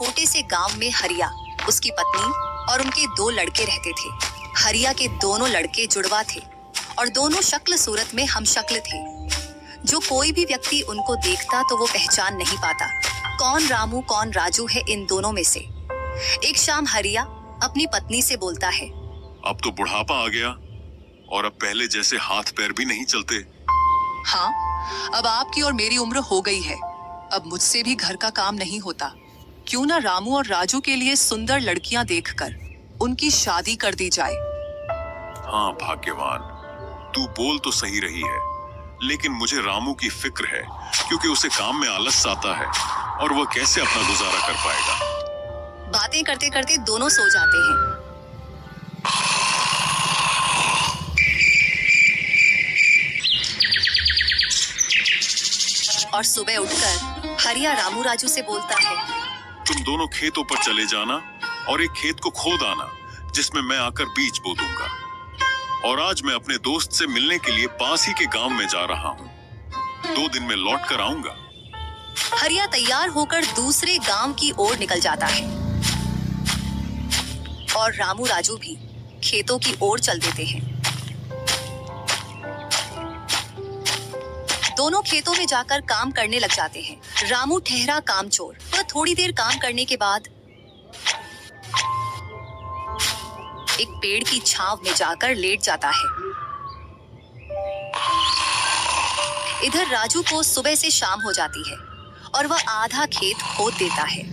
छोटे से गांव में हरिया, उसकी पत्नी और उनके 2 लड़के रहते थे। हरिया के दोनों लड़के जुड़वा थे और दोनों शक्ल सूरत में हमशक्ल थे। जो कोई भी व्यक्ति उनको देखता तो वो पहचान नहीं पाता कौन रामू कौन राजू है इन दोनों में से। एक शाम हरिया अपनी पत्नी से बोलता है, अब तो बुढ़ापा आ गया और अब पहले जैसे हाथ पैर भी नहीं चलते। हाँ, अब आपकी और मेरी उम्र हो गई है। अब मुझसे भी घर का काम नहीं होता। क्यों ना रामू और राजू के लिए सुंदर लड़कियां देखकर उनकी शादी कर दी जाए। हाँ भाग्यवान, तू बोल तो सही रही है, लेकिन मुझे रामू की फिक्र है क्योंकि उसे काम में आलस आता है और वह कैसे अपना गुजारा कर पाएगा। बातें करते करते दोनों सो जाते हैं। और सुबह उठकर हरिया रामू राजू से बोलता है, तुम दोनों खेतों पर चले जाना और एक खेत को खोद आना जिसमें मैं आकर बीज बो दूंगा। और आज मैं अपने दोस्त से मिलने के लिए पास ही के गांव में जा रहा हूँ। 2 दिन में लौट कर आऊंगा। हरिया तैयार होकर दूसरे गांव की ओर निकल जाता है और रामू राजू भी खेतों की ओर चल देते हैं। दोनों खेतों में जाकर काम करने लग जाते हैं। रामू ठहरा कामचोर, वह थोड़ी देर काम करने के बाद एक पेड़ की छांव में जाकर लेट जाता है। इधर राजू को सुबह से शाम हो जाती है और वह आधा खेत खोद देता है।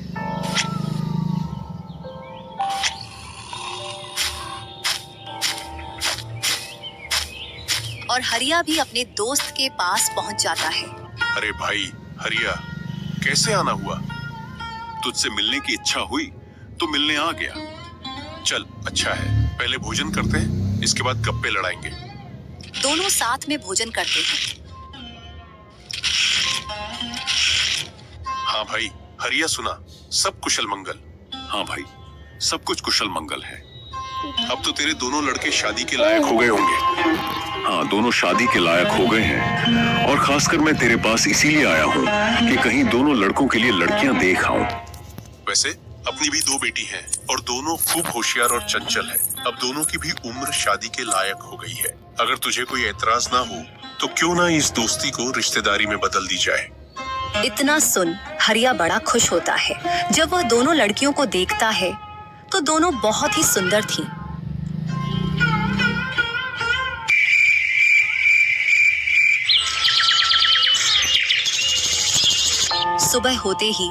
और हरिया भी अपने दोस्त के पास पहुंच जाता है। अरे भाई हरिया, कैसे आना हुआ? तुझसे मिलने की इच्छा हुई तो मिलने आ गया। चल अच्छा है, पहले भोजन करते हैं, इसके बाद गप्पे लड़ाएंगे। दोनों साथ में भोजन करते हैं। हाँ भाई हरिया, सुना सब कुशल मंगल? हाँ भाई, सब कुछ कुशल मंगल है। अब तो तेरे दोनों लड़के शादी के लायक हो गए होंगे। हाँ, दोनों शादी के लायक हो गए हैं और खासकर मैं तेरे पास इसीलिए आया हूँ कि कहीं दोनों लड़कों के लिए लड़कियां देख आऊं। वैसे अपनी भी 2 बेटी हैं और दोनों खूब होशियार और चंचल हैं। अब दोनों की भी उम्र शादी के लायक हो गई है। अगर तुझे कोई एतराज ना हो तो क्यों ना इस दोस्ती को रिश्तेदारी में बदल दी जाए। इतना सुन हरिया बड़ा खुश होता है। जब वह दोनों लड़कियों को देखता है तो दोनों बहुत ही सुंदर थीं। सुबह होते ही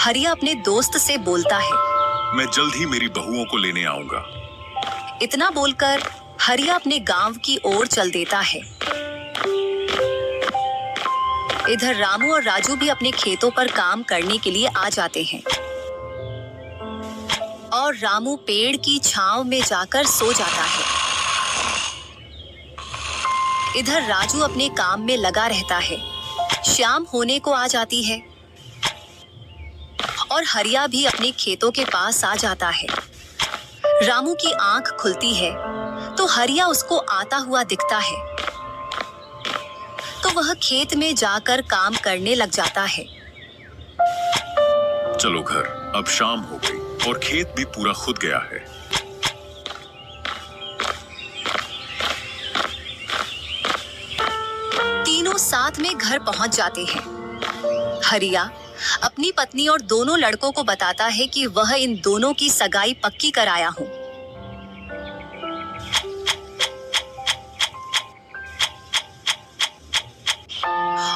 हरिया अपने दोस्त से बोलता है, मैं जल्द ही मेरी बहुओं को लेने आऊंगा। इतना बोलकर हरिया अपने गांव की ओर चल देता है। इधर रामू और राजू भी अपने खेतों पर काम करने के लिए आ जाते हैं और रामू पेड़ की छांव में जाकर सो जाता है। इधर राजू अपने काम में लगा रहता है। शाम होने को आ जाती है और हरिया भी अपने खेतों के पास आ जाता है। रामू की आंख खुलती है तो हरिया उसको आता हुआ दिखता है, तो वह खेत में जाकर काम करने लग जाता है। चलो घर, अब शाम हो गई और खेत भी पूरा खुद गया है। तीनों साथ में घर पहुंच जाते हैं। हरिया अपनी पत्नी और दोनों लड़कों को बताता है कि वह इन दोनों की सगाई पक्की कराया हूं।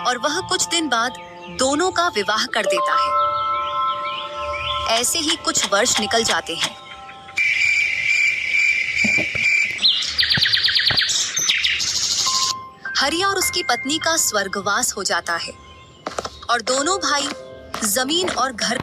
और वह कुछ दिन बाद दोनों का विवाह कर देता है। ऐसे ही कुछ वर्ष निकल जाते हैं। हरिया और उसकी पत्नी का स्वर्गवास हो जाता है और दोनों भाई जमीन और घर